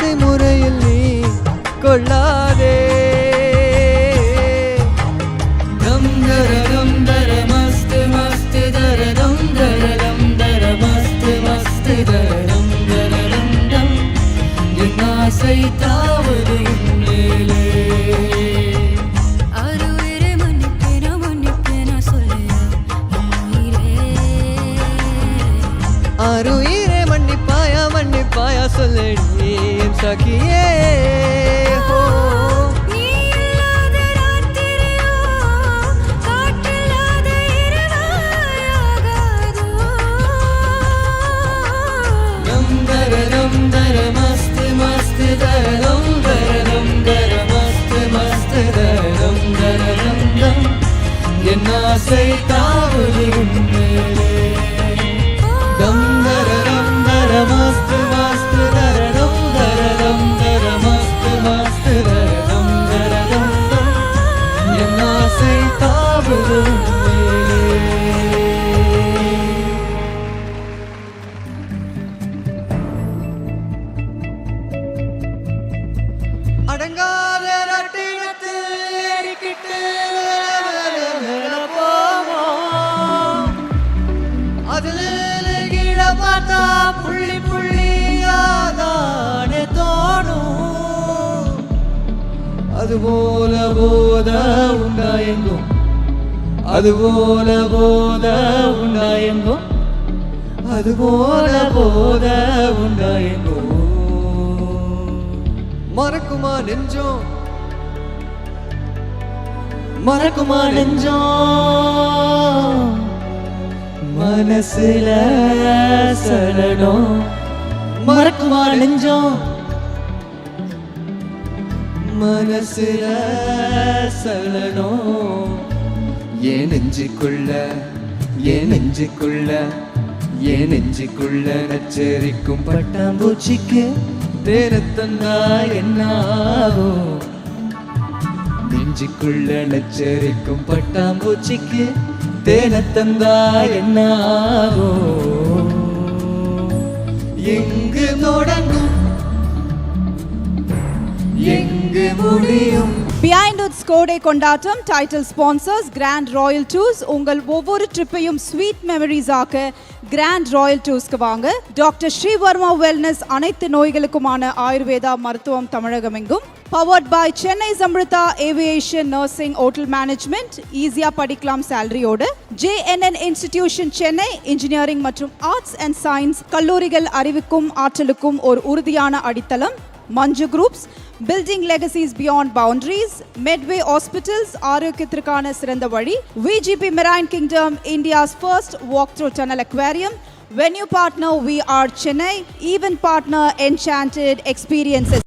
நடைமுறையில் நீ கொள்ளாதே. ரம் தரரம் தர மஸ்து மஸ்து தரரம் தரரம் தர மஸ்து மஸ்து தரரம் தரரம் தம் என் ஆசை தாவது மேலே. ஆருயிரே மன்னிப்பாயா மன்னிப்பாயா சொல்லடி என் சகியே. ரம் தர மஸ்து மஸ்து தரம் தரம் தர மஸ்து மஸ்து தரம் தரம் தம் என் ஆசை தாவது மேலே. ரம் தரம் தர மஸ்து மஸ்து தரம் தரம் தர மஸ்து மஸ்து தரம் தரம் தம் என் ஆசை தாவது மேலே. அடங்காத ரட்டினத்தில் ஏறிக்கிட்டு போவோம். அதுல கீழ பார்த்தா புள்ளி புள்ளியாதானே தோணும். அதுபோல போத உண்டாயெங்கும் அதுபோல போத உண்டாயெங்கும் அதுபோல போத உண்டாயெங்கும். மறக்குமா நெஞ்சம் மறக்குமா நெஞ்சம் மனசுல சலனம். மறக்குமா நெஞ்சம் மனசுல சலனம். ஏன் நெஞ்சுக்குள்ள ஏன் நெஞ்சுக்குள்ள ஏன் நெஞ்சுக்குள்ள நச்சரிக்கும் பட்டாம்பூச்சிக்கு தேனத்தந்தா என்னாகும். நெஞ்சுக்குள்ள நச்சரிக்கும் பட்டாம்பூச்சிக்கு தேனத்தந்தா என்னாகும். எங்கு தொடங்கும் எங்கு முடியும். Behind Its கோடை கொண்டாட்டம் title sponsors grand royal tours. உங்கள் ஒவ்வொரு ட்ரிப்பையும் ஸ்வீட் மெமரிஸ் ஆக்க கிராண்ட் ராயல் டூர்ஸ்க்கு வாங்க. டாக்டர் ஸ்ரீவர்மா வெல்னஸ் அனைத்து நோய்களுக்குமான ஆயுர்வேதா மருத்துவம் தமிழகமெங்கும். Powered by Chennai Samrudha aviation nursing hotel management. ஈஸியா படிக்கலாம் சேலரியோட. JNN இன்ஸ்டிடியூஷன் சென்னை இன்ஜினியரிங் மற்றும் ஆர்ட்ஸ் அண்ட் சயின்ஸ் கல்லூரிகள் அறிவுக்கும் ஆற்றலுக்கும் ஒரு உறுதியான அடித்தளம். Manju groups Building Legacies Beyond Boundaries. Medway Hospitals ஆரோக்கியத்திற்கான சிறந்த வழி. VGP Marine Kingdom India's first walk-through tunnel aquarium. Venue partner We Are Chennai. Event partner Enchanted Experiences.